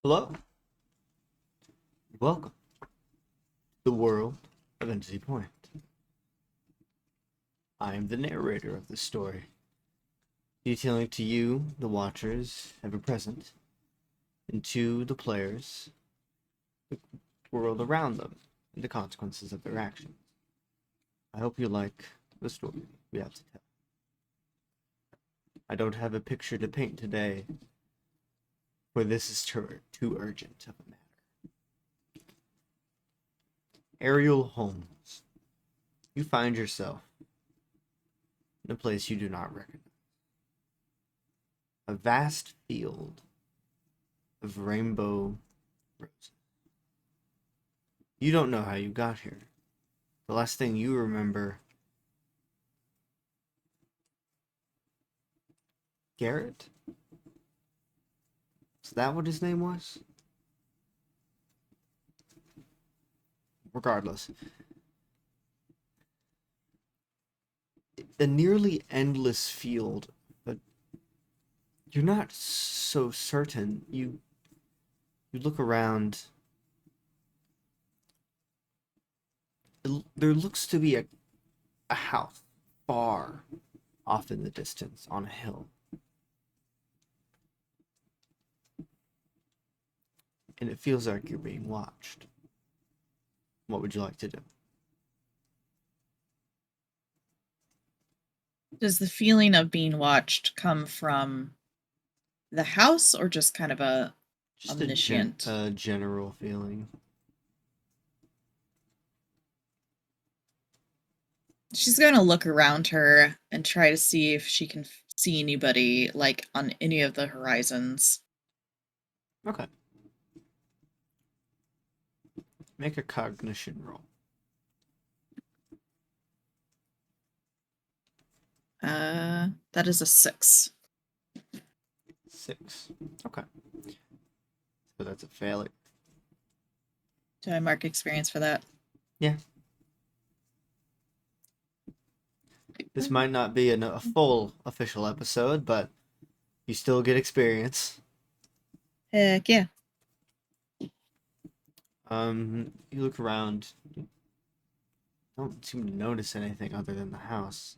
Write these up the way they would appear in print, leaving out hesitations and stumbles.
Hello, welcome to the world of Entity Point. I am the narrator of this story, detailing to you, the watchers, ever present, and to the players, the world around them, and the consequences of their actions. I hope you like the story we have to tell. I don't have a picture to paint today, for this is too urgent of a matter. Ariel Holmes, you find yourself in a place you do not recognize. A vast field of rainbow roses. You don't know how you got here. The last thing you remember, Garrett? Is that what his name was? Regardless, a nearly endless field, but you're not so certain. You look around. There looks to be a house far off in the distance on a hill. And it feels like you're being watched. What would you like to do? Does the feeling of being watched come from the house or just kind of a Just omniscient? a general feeling. She's going to look around her and try to see if she can see anybody like on any of the horizons. Okay. Make a cognition roll. That is a 6. 6. Okay. So that's a failure. Do I mark experience for that? Yeah. This might not be a full official episode, but you still get experience. Heck yeah. You look around. You don't seem to notice anything other than the house.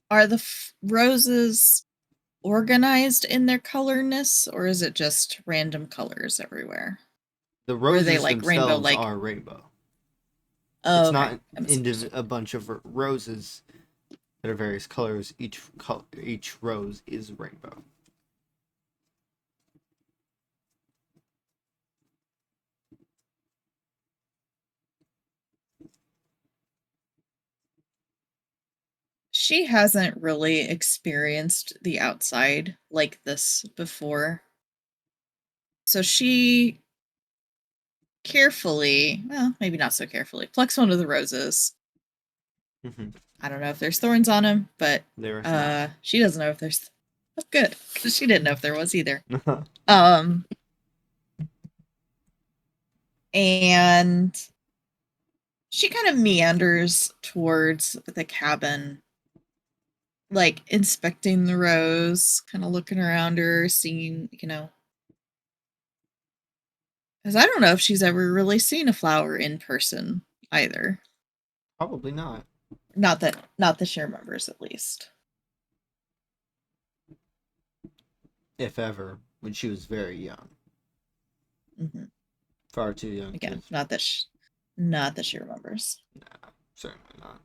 Are the roses organized in their colorness, or is it just random colors everywhere? The Or are they roses like rainbow, themselves like, are rainbow. oh, It's okay. not I misunderstood. a bunch of roses that are various colors. Each rose is rainbow. She hasn't really experienced the outside like this before. So she carefully, well, maybe not so carefully, plucks one of the roses. Mm-hmm. I don't know if there's thorns on him, but There is not. she doesn't know if there's. That's good, because she didn't know if there was either. Um, and she kind of meanders towards the cabin, like inspecting the rose, kind of looking around her, seeing, because I don't know if she's ever really seen a flower in person either. Probably not. Not that she remembers, at least. If ever, when she was very young. Hmm. Far too young to. Again, not that she remembers. Nah, certainly not.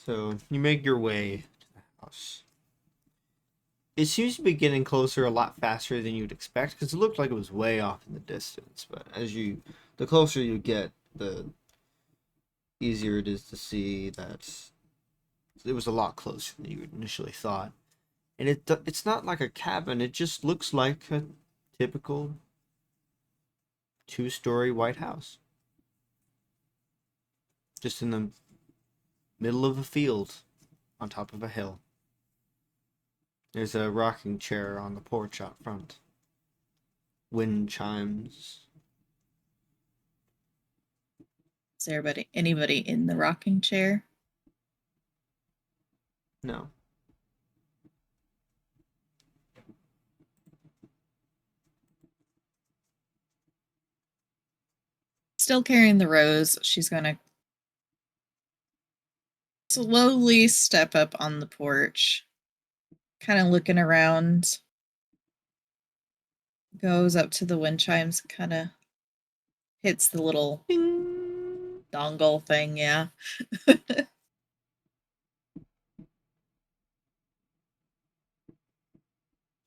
So you make your way to the house. It seems to be getting closer a lot faster than you'd expect because it looked like it was way off in the distance. But the closer you get, the easier it is to see that it was a lot closer than you initially thought. And it's not like a cabin. It just looks like a typical two-story White House, just in the middle of a field, on top of a hill. There's a rocking chair on the porch out front. Wind chimes. Is anybody in the rocking chair? No. Still carrying the rose, she's gonna slowly step up on the porch, kind of looking around, goes up to the wind chimes, kind of hits the little Ding. dongle thing, yeah.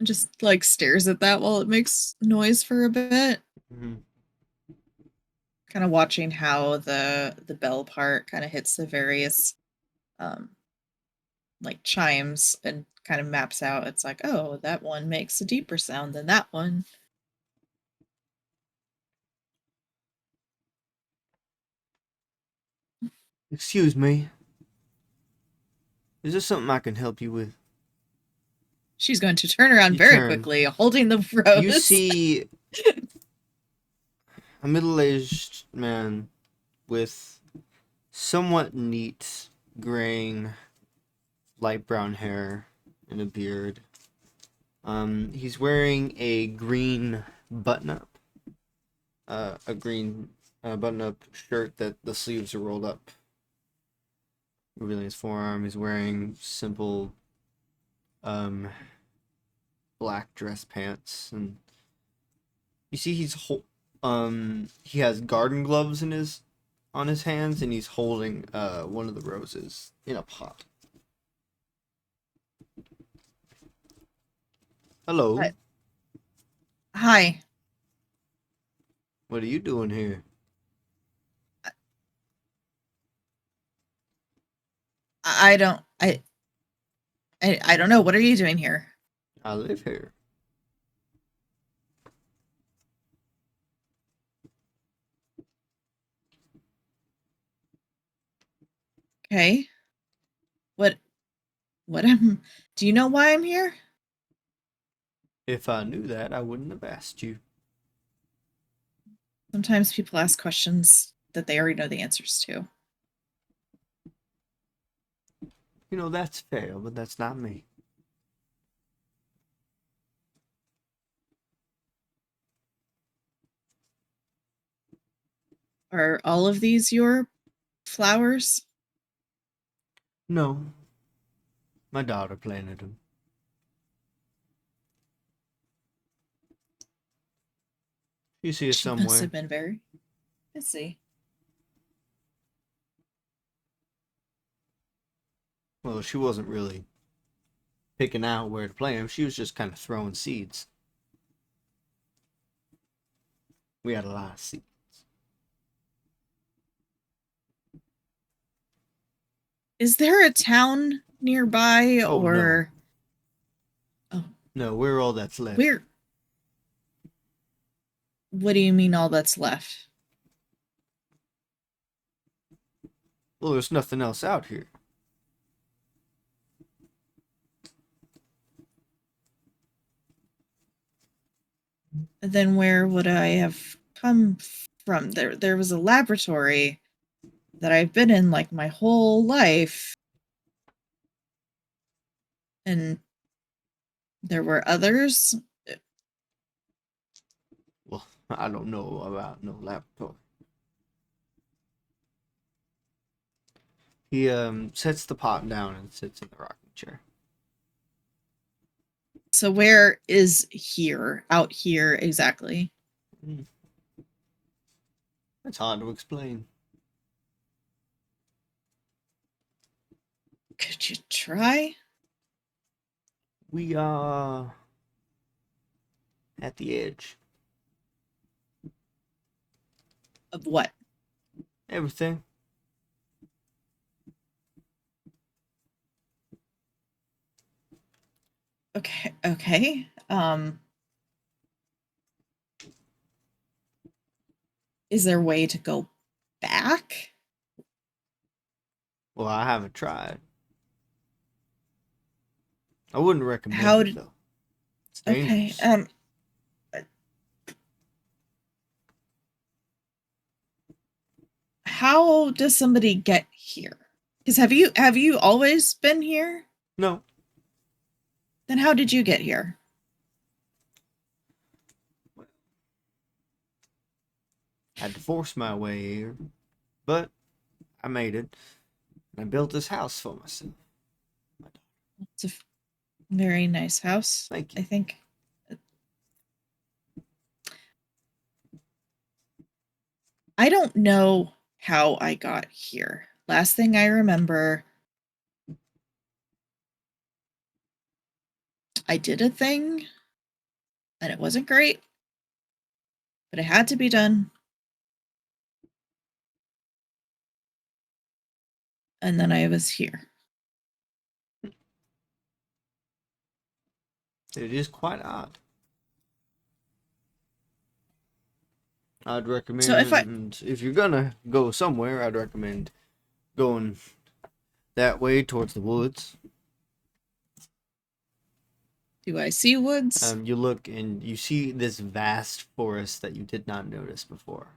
Just like stares at that while it makes noise for a bit. Mm-hmm. Kind of watching how the bell part kind of hits the various um like chimes and kind of maps out. It's like, oh, that one makes a deeper sound than that one. Excuse me. Is there something I can help you with? She's going to turn around You very turn. quickly, holding the You rose. see a middle-aged man with somewhat neat, graying, light brown hair and a beard. He's wearing a green button-up, a green button-up shirt that the sleeves are rolled up, revealing his forearm. He's wearing simple, um, black dress pants, and you see he has garden gloves on his hands, and he's holding one of the roses in a pot. Hello. Hi. What are you doing here? I don't I don't know. What are you doing here? I live here. Okay. What what am do you know why I'm here? If I knew that, I wouldn't have asked you. Sometimes people ask questions that they already know the answers to. You know, that's fair, but that's not me. Are all of these your flowers? No, my daughter planted them. She's here She must somewhere. have been very busy. Well, she wasn't really picking out where to plant them. She was just kind of throwing seeds. We had a lot of seeds. Is there a town nearby Oh, no. or oh, No, we're all that's left. where what do you mean all that's left? Well, there's nothing else out here. Then where would I have come from? There was a laboratory that I've been in like my whole life. And there were others. Well, I don't know about no laboratory. He sets the pot down and sits in the rocking chair. So where is here? Out here exactly? Mm. That's hard to explain. Could you try? We are at the edge. Of what? Everything. Okay, okay. Is there a way to go back? Well, I haven't tried. I wouldn't recommend How it did though. It's okay, dangerous. how does somebody get here? Because have you always been here? No, Then how did you get here? I had to force my way here, but I made it. And I built this house for myself. It's a very nice house, Thank I you. think. I don't know how I got here. Last thing I remember, I did a thing and it wasn't great, but it had to be done. And then I was here. It is quite odd. I'd So recommend, if you're gonna go somewhere, I'd recommend going that way towards the woods. do I see woods? You look and you see this vast forest that you did not notice before.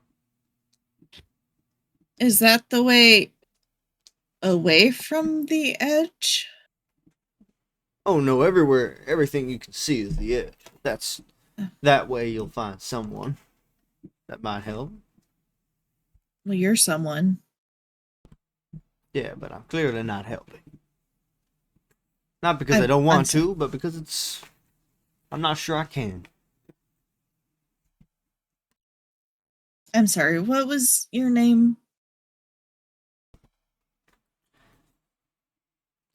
Is that the way away from the edge? Oh no, everywhere, everything you can see is the edge. That way you'll find someone that might help. Well, you're someone. Yeah, but I'm clearly not helping. Not because I I'm, don't I'm, want so- to, but because I'm not sure I can. I'm sorry. What was your name?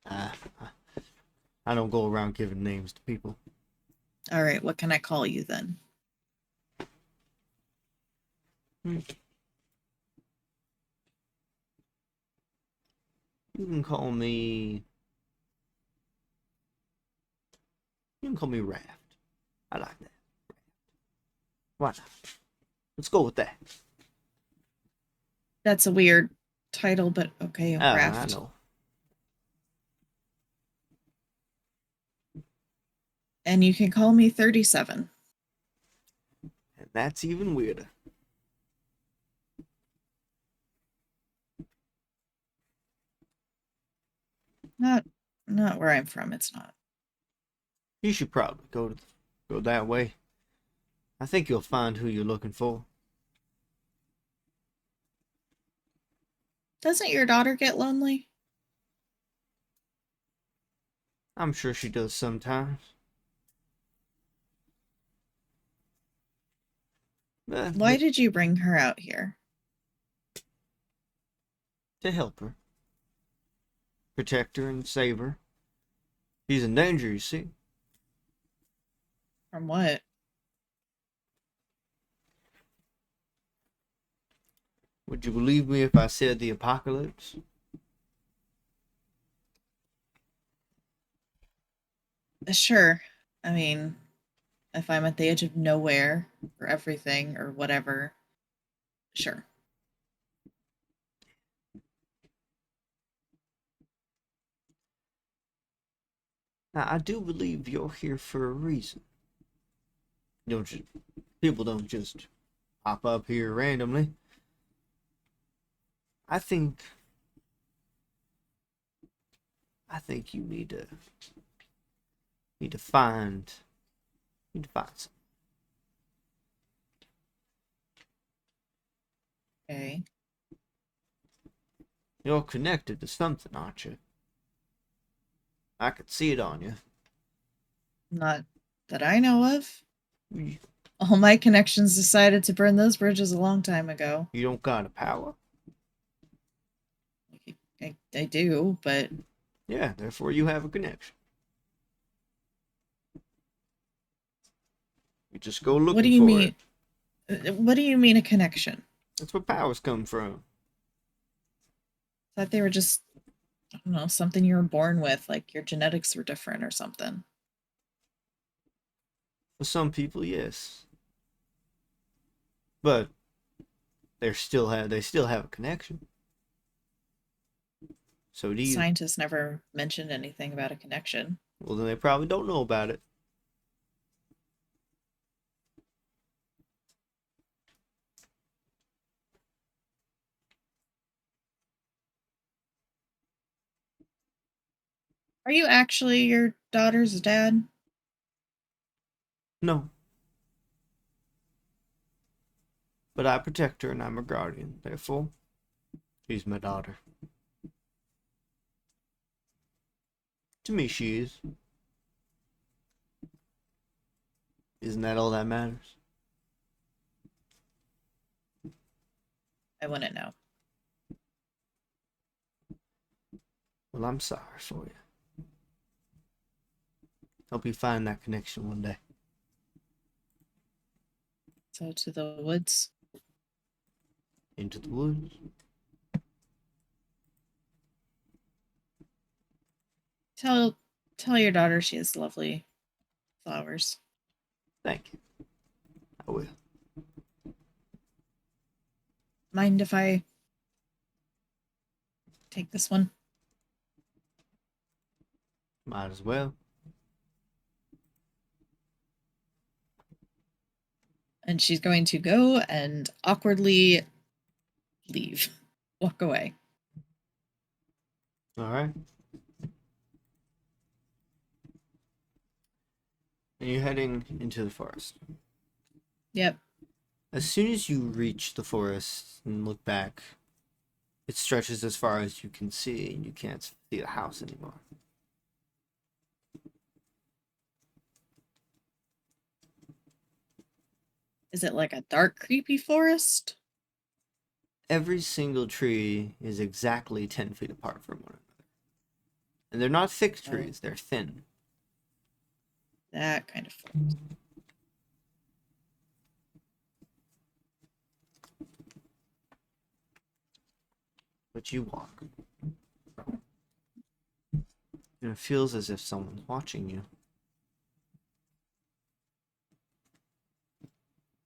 Uh, I don't go around giving names to people. All right. What can I call you then? You can call me. You can call me Raft. I like that. Why not? Let's go with that. That's a weird title, but okay. I Raft. know. And you can call me 37. And that's even weirder. Not where I'm from. It's not. You should probably go that way. I think you'll find who you're looking for. Doesn't your daughter get lonely? I'm sure she does sometimes. Why did you bring her out here? To help her. Protect her and save her. She's in danger, you see. From what? Would you believe me if I said the apocalypse? Sure. I mean, if I'm at the edge of nowhere or everything or whatever, sure. Now, I do believe you're here for a reason. People don't just pop up here randomly. I think you need to find something. Okay. You're connected to something, aren't you? I could see it on you. Not that I know of. You All my connections decided to burn those bridges a long time ago. you don't got a power? I do, but Yeah, therefore you have a connection. You just go what do looking you for it. mean? What do you mean a connection? That's where powers come from. Thought they were just, I don't know, something you were born with, like your genetics were different or something. For some people, yes. But they still have a connection. So do you. Scientists never mentioned anything about a connection. Well, then they probably don't know about it. Are you actually your daughter's dad? No. But I protect her and I'm her guardian. Therefore, she's my daughter. To me, she is. Isn't that all that matters? I wouldn't know. Well, I'm sorry for you. Hope you find that connection one day. So to the woods. Into the woods. Tell your daughter she has lovely flowers. Thank you. I will. Mind if I take this one? Might as well. And she's going to go and awkwardly leave. Walk away. Alright. And you're heading into the forest. Yep. As soon as you reach the forest and look back, it stretches as far as you can see, and you can't see the house anymore. Is it like a dark, creepy forest? Every single tree is exactly 10 feet apart from one another. And they're not thick trees, they're thin. That kind of forest. But you walk. And it feels as if someone's watching you.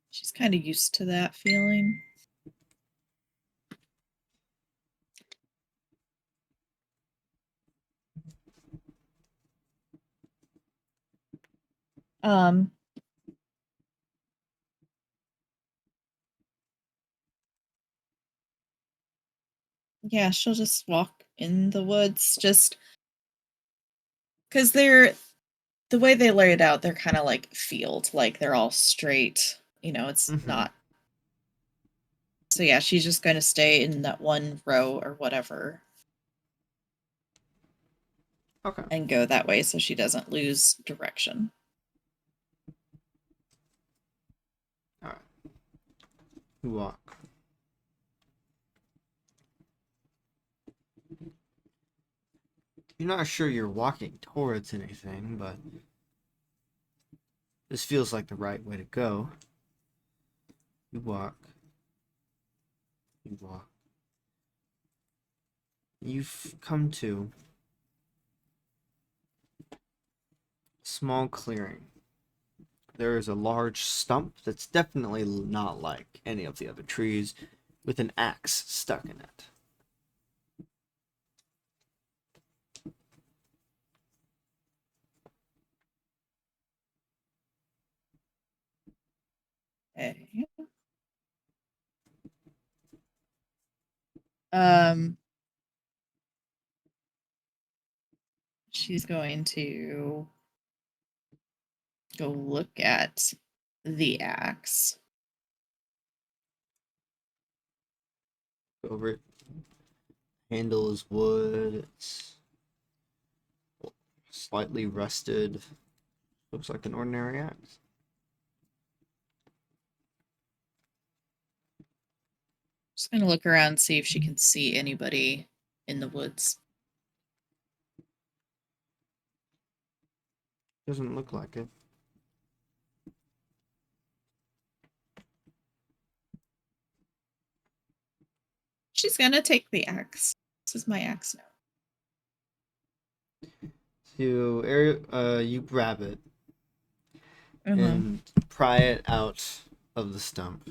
She's kind of used to that feeling. Um, yeah, she'll just walk in the woods, just because the way they lay it out, they're kind of like field, like they're all straight. It's Mm-hmm. not. So yeah, she's just going to stay in that one row or whatever Okay. and go that way so she doesn't lose direction. Alright. You walk. You're not sure you're walking towards anything, but this feels like the right way to go. You walk. You walk. You've come to a small clearing. There is a large stump that's definitely not like any of the other trees, with an axe stuck in it. Okay. Um, she's going to go look at the axe. Over it. Handle is wood. It's slightly rusted. Looks like an ordinary axe. Just gonna look around, see if she can see anybody in the woods. Doesn't look like it. She's gonna take the axe. This is my axe now. So, Ariel, you grab it Uh-huh. and pry it out of the stump.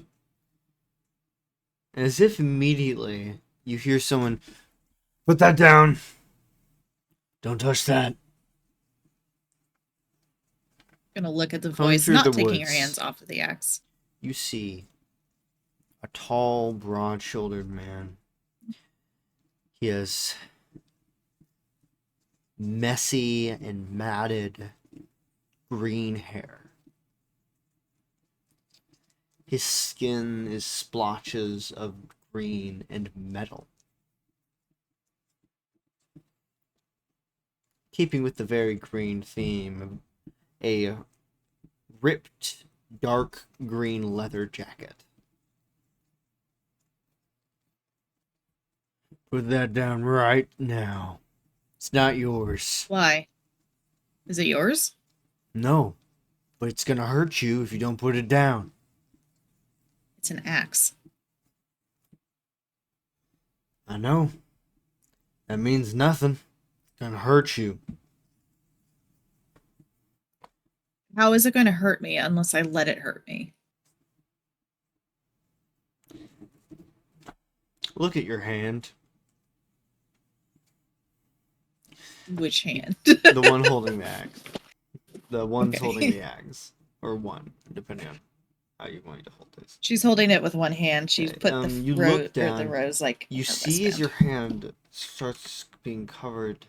And as if immediately you hear someone, "Put that down! Don't touch that!" Gonna look at the Coming voice, through the not taking her hands woods, off of the axe. you see a tall, broad-shouldered man. He has messy and matted green hair. His skin is splotches of green and metal. Keeping with the very green theme, a ripped dark green leather jacket. Put that down right now. It's not yours. Why? Is it yours? No, but it's gonna hurt you if you don't put it down. It's an axe. I know. That means nothing. It's gonna hurt you. How is it going to hurt me unless I let it hurt me? Look at your hand. Which hand? The one holding the axe. The one's Okay. holding the axe. Or one, depending on how you're going to hold this. She's holding it with one hand. She's Okay, put the you rose, look down, the rose like You her see as wristband. your hand starts being covered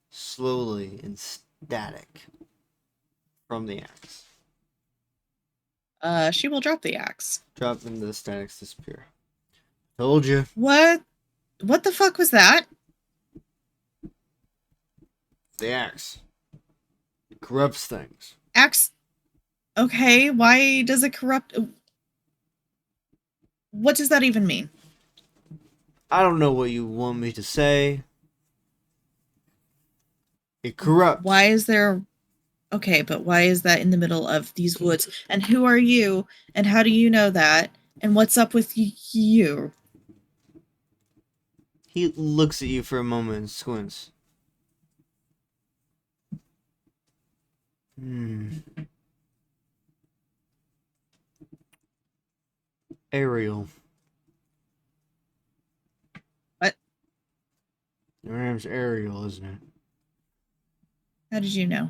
slowly in static from the axe. She will drop the axe. Drop and the statics disappear. Told you. What? What the fuck was that? The axe. It corrupts things. Axe. Okay, why does it corrupt? What does that even mean? I don't know what you want me to say. It corrupts. Why is there? Okay, but why is that in the middle of these woods? And who are you? And how do you know that? And what's up with you? He looks at you for a moment and squints. Ariel. What? Your name's Ariel, isn't it? How did you know?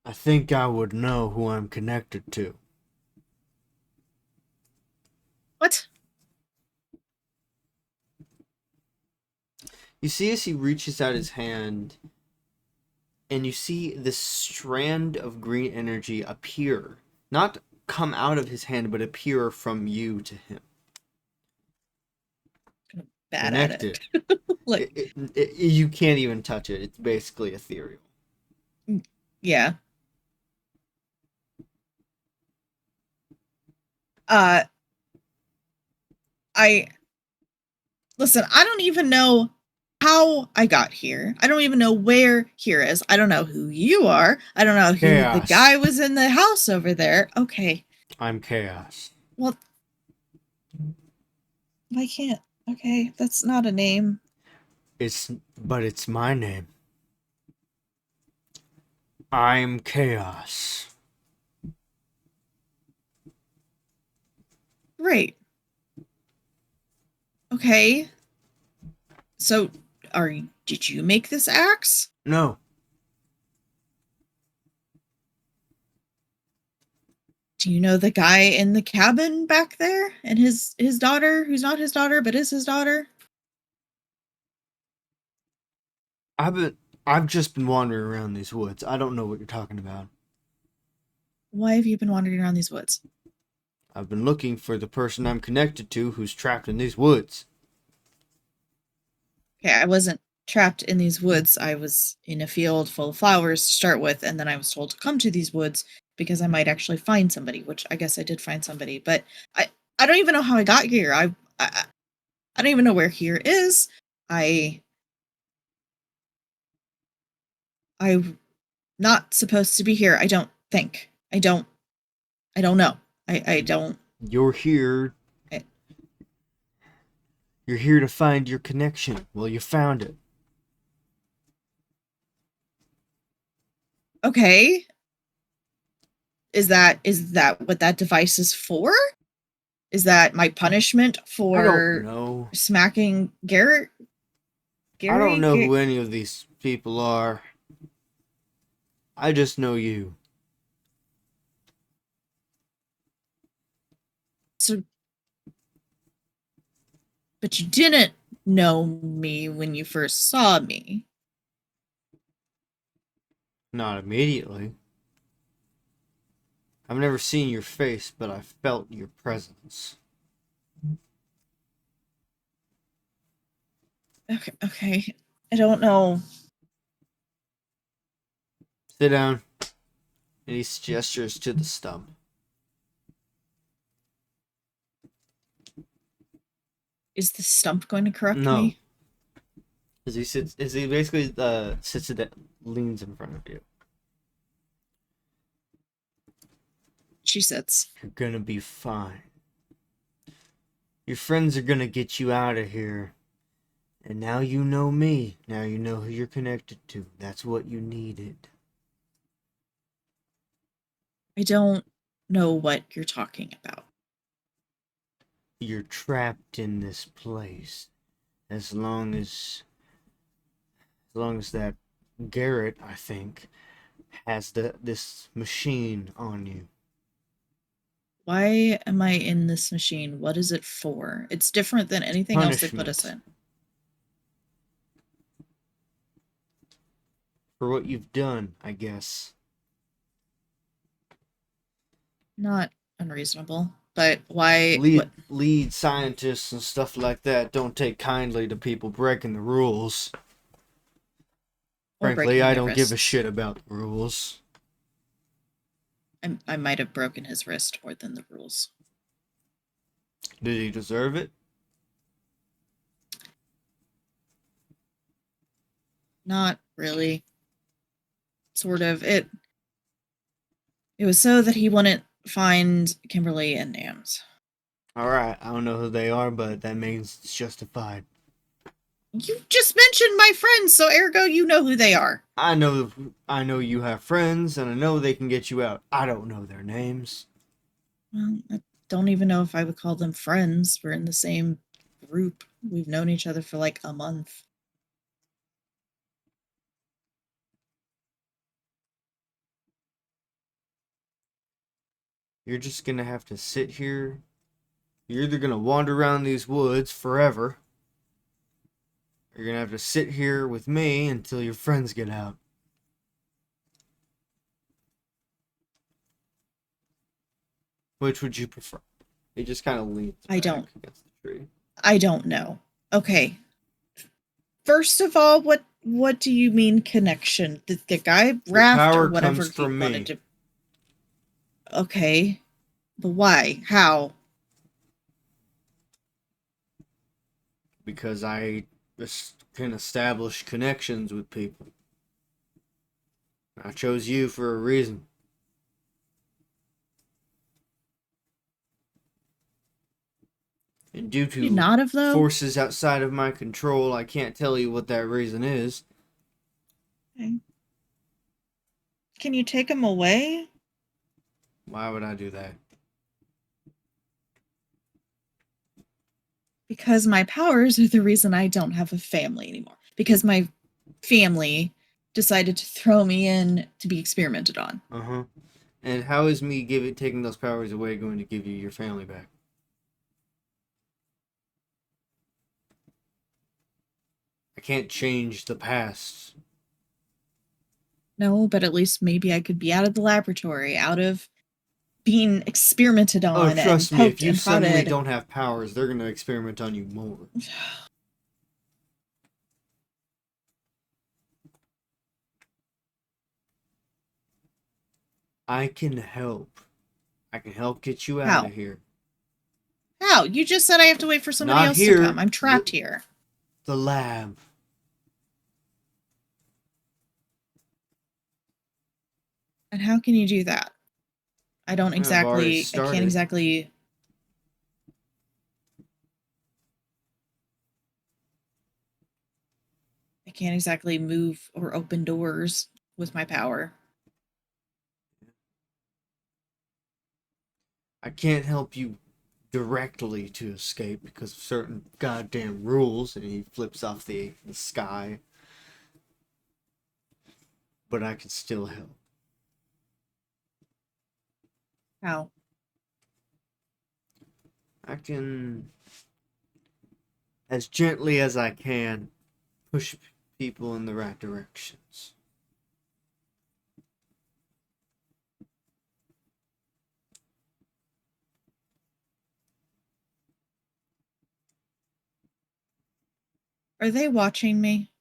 I think I would know who I'm connected to. What? You see as he reaches out his hand, and you see this strand of green energy appear. Not come out of his hand, but appear from you to him. Bad Connected. at it. Like, you can't even touch it. It's basically ethereal. yeah. Listen, I don't even know how I got here. I don't even know where here is. I don't know who you are. I don't know who the Chaos. guy was in the house over there. Okay. I'm Chaos. Well, I can't. Okay, that's not a name. But it's my name. I'm Chaos. Great. Okay. So, did you make this axe? No. Do you know the guy in the cabin back there and his daughter, who's not his daughter but is his daughter? I've just been wandering around these woods. I don't know what you're talking about. Why have you been wandering around these woods? I've been looking for the person I'm connected to who's trapped in these woods. Okay, I wasn't trapped in these woods. I was in a field full of flowers to start with, and then I was told to come to these woods because I might actually find somebody, which I guess I did find somebody, but I don't even know how I got here. I don't even know where here is. I'm not supposed to be here. I don't think. I don't know. I don't. You're here. I- You're here to find your connection. Well, you found it. Okay. Is that what that device is for? Is that my punishment I for don't know. smacking Garrett? I don't know who any of these people are. I just know you. So, but you didn't know me when you first saw me. Not immediately. I've never seen your face, but I felt your presence. Okay. I don't know. Sit down. And he gestures to the stump. Is the stump going to corrupt No. me? As he basically sits it, leans in front of you. She sits. You're gonna be fine. Your friends are gonna get you out of here. And now you know me. Now you know who you're connected to. That's what you needed. I don't know what you're talking about. You're trapped in this place. As long as that Garrett, I think, has this machine on you. Why am I in this machine? What is it for? It's different than anything else they put us Punishment in. for what you've done, I guess. Not unreasonable. But why? What? Lead scientists and stuff like that don't take kindly to people breaking the rules. Or Frankly, breaking I my don't give a wrists. shit about the rules. I might have broken his wrist more than the rules. Did he deserve it? Not really. Sort of. It was so that he wouldn't find Kimberly and Nams. Alright, I don't know who they are, but that means it's justified. You just mentioned my friends, so ergo you know who they are. I know you have friends, and I know they can get you out. I don't know their names. Well, I don't even know if I would call them friends. We're in the same group. We've known each other for like a month. You're just gonna have to sit here. You're either gonna wander around these woods forever, or you're gonna have to sit here with me until your friends get out. Which would you prefer? He just kind of leans I back don't. against the tree. I don't know. Okay. First of all, what do you mean connection? The guy Your Raft or power whatever comes he from wanted me to. Okay, but why? How? because I can establish connections with people. I chose you for a reason. And due Could you to not have though? forces outside of my control, I can't tell you what that reason is. Okay. Can you take him away? Why would I do that? Because my powers are the reason I don't have a family anymore. Because my family decided to throw me in to be experimented on. Uh-huh. And how is me taking those powers away going to give you your family back? I can't change the past. No, but at least maybe I could be out of the laboratory, out of being experimented Oh, on and trust me, if poked you and suddenly prodded. don't have powers, they're going to experiment on you more. I can help. I can help get you out How? of here. How? You just said I have to wait for somebody Not else to come. here. I'm trapped here. The lab. And how can you do that? I've already I can't started. exactly. I can't exactly move or open doors with my power. I can't help you directly to escape because of certain goddamn rules, and he flips off the sky. But I can still help. How? I can as gently as I can, push people in the right directions. Are they watching me?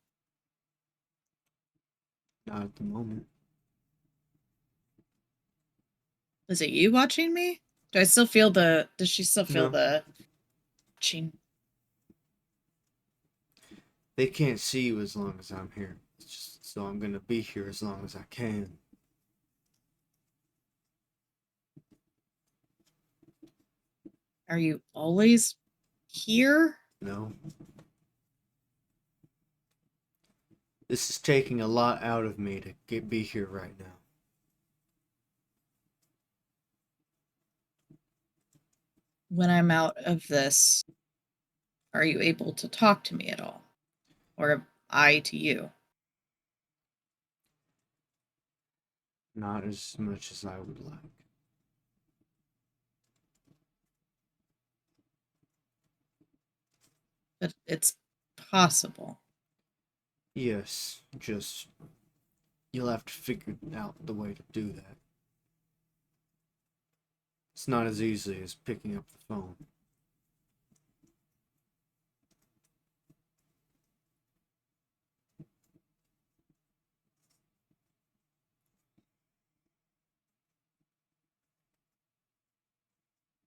Not at the moment. Is it you watching me? Do I still feel the? Does she still feel No. the? Watching? They can't see you as long as I'm here. It's just, so I'm gonna be here as long as I can. Are you always here? No. This is taking a lot out of me to be here right now. When I'm out of this, are you able to talk to me at all? Or am I to you? Not as much as I would like. But it's possible. Yes, just you'll have to figure out the way to do that. It's not as easy as picking up the phone.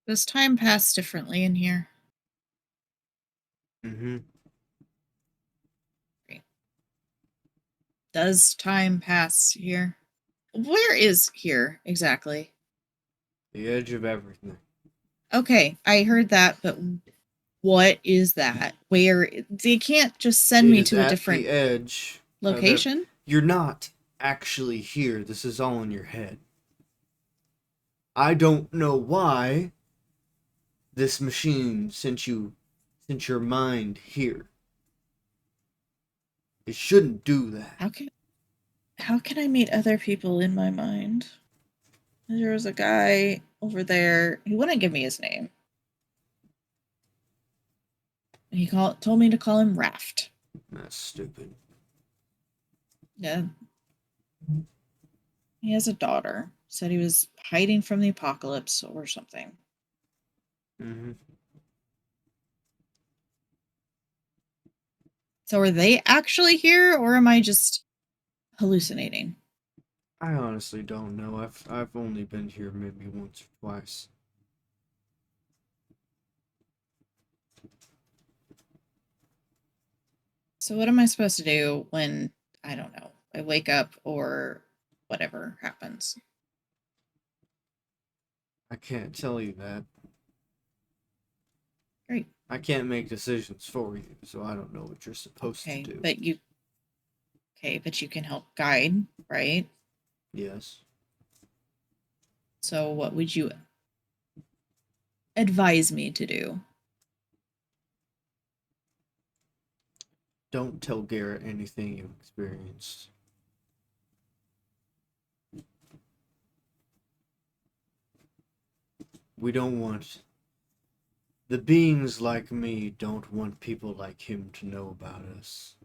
Does time pass differently in here? Mm-hmm. Does time pass here? Where is here exactly? The edge of everything. Okay, I heard that, but what is that? Where they can't just send It me is to a at the different edge of location? You're not actually here. This is all in your head. I don't know why this machine sent your mind here. It shouldn't do that. How can I meet other people in my mind? There was a guy over there. He wouldn't give me his name. He told me to call him Raft. That's stupid. Yeah. He has a daughter. Said he was hiding from the apocalypse or something. Mm-hmm. So are they actually here or am I just hallucinating? I honestly don't know. I've only been here maybe once or twice. So what am I supposed to do when, I don't know, I wake up or whatever happens? I can't tell you that. Great. I can't make decisions for you, so I don't know what you're supposed to Okay, do. but you can help guide, right? Yes. So what would you advise me to do? Don't tell Garrett anything you've experienced. We don't want. The beings like me don't want people like him to know about us.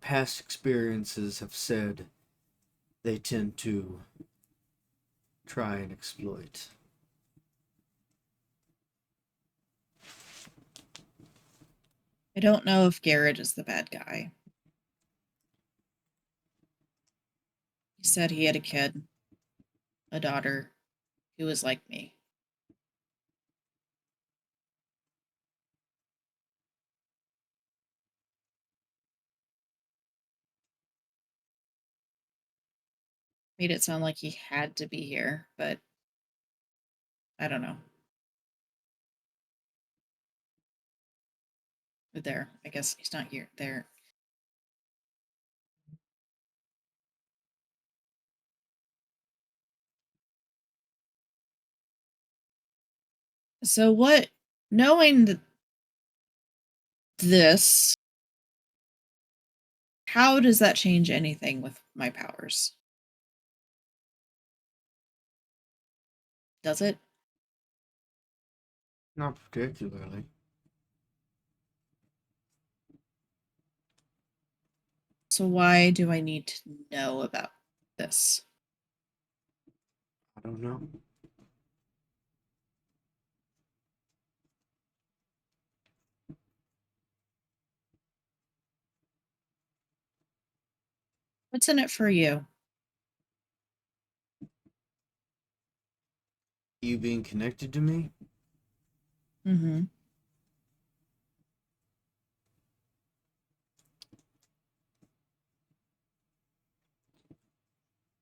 Past experiences have said they tend to try and exploit. I don't know if Garrett is the bad guy. He said he had a kid, a daughter, who was like me. Made it sound like he had to be here, but I don't know. But there, I guess he's not here. There. So what? Knowing this, how does that change anything with my powers? Does it? Not particularly. So why do I need to know about this? I don't know. What's in it for you? You being connected to me? Mm-hmm.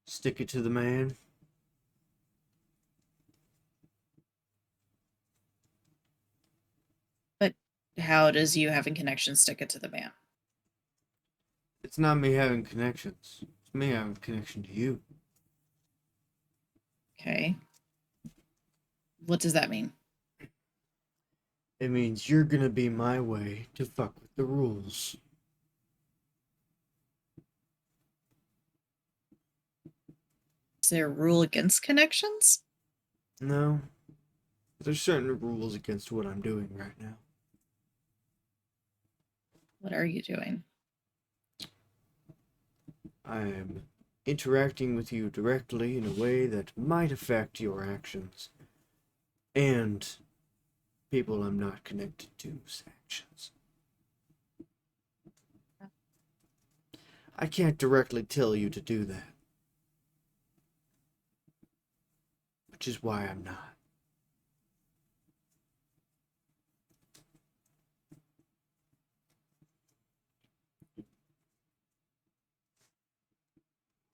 Stick it to the man. But how does you having connections stick it to the man? It's not me having connections. It's me having a connection to you. Okay. What does that mean? It means you're gonna be my way to fuck with the rules. Is there a rule against connections? No, there's certain rules against what I'm doing right now. What are you doing? I am interacting with you directly in a way that might affect your actions and people I'm not connected to's actions. I can't directly tell you to do that, which is why I'm not.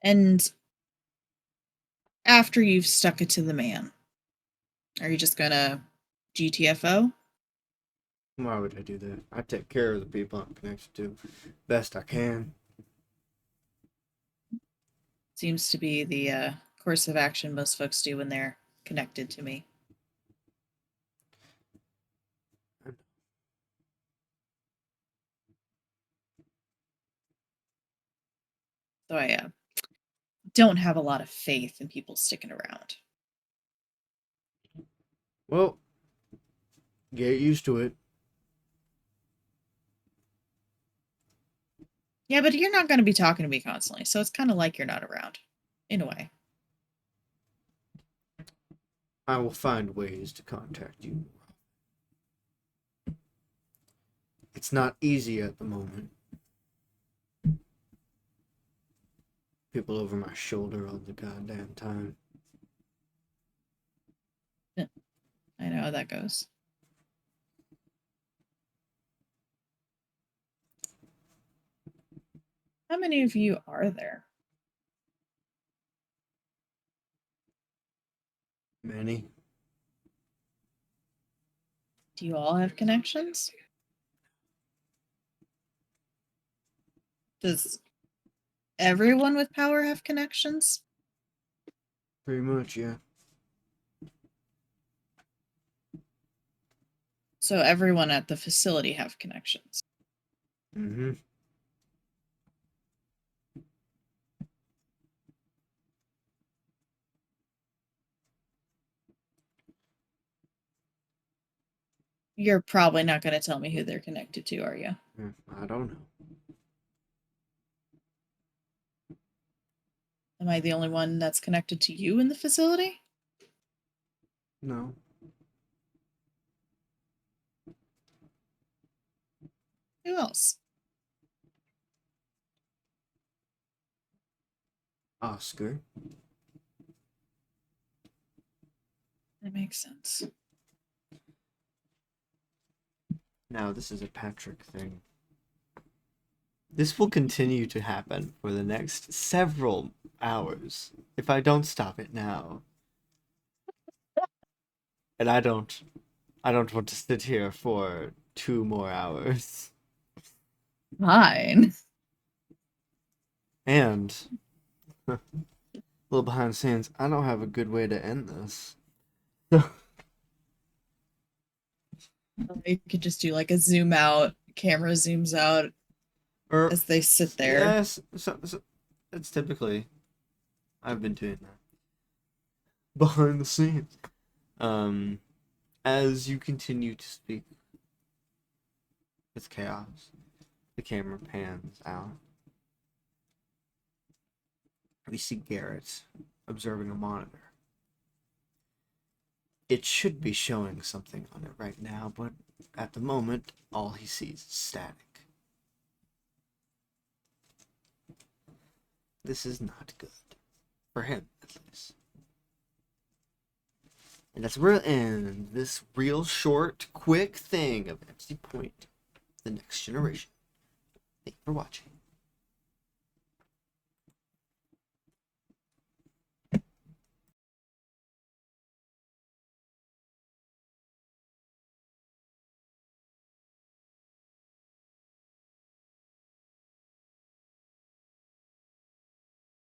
And after you've stuck it to the man, are you just gonna GTFO? Why would I do that? I take care of the people I'm connected to best I can. Seems to be the course of action most folks do when they're connected to me. So I don't have a lot of faith in people sticking around. Well, get used to it. Yeah, but you're not going to be talking to me constantly, so it's kind of like you're not around, in a way. I will find ways to contact you. It's not easy at the moment. People over my shoulder all the goddamn time. Yeah, I know how that goes. How many of you are there? Many. Do you all have connections? Does everyone with power have connections? Pretty much, yeah. So everyone at the facility have connections. Mm-hmm. You're probably not going to tell me who they're connected to, are you? Yeah, I don't know. Am I the only one that's connected to you in the facility? No. Who else? Oscar. That makes sense. Now, this is a Patrick thing. This will continue to happen for the next several hours if I don't stop it now. And I don't want to sit here for 2 more hours. Fine. And a little behind the scenes, I don't have a good way to end this. You could just do like a zoom out, camera zooms out Or as they sit there. yes, so it's typically I've been doing that behind the scenes. Um, As you continue to speak with chaos, the camera pans out. We see Garrett observing a monitor. It should be showing something on it right now, but at the moment, all he sees is static. This is not good. For him, at least. And that's where we'll end this real short, quick thing of MC Point, the next generation. Thank you for watching.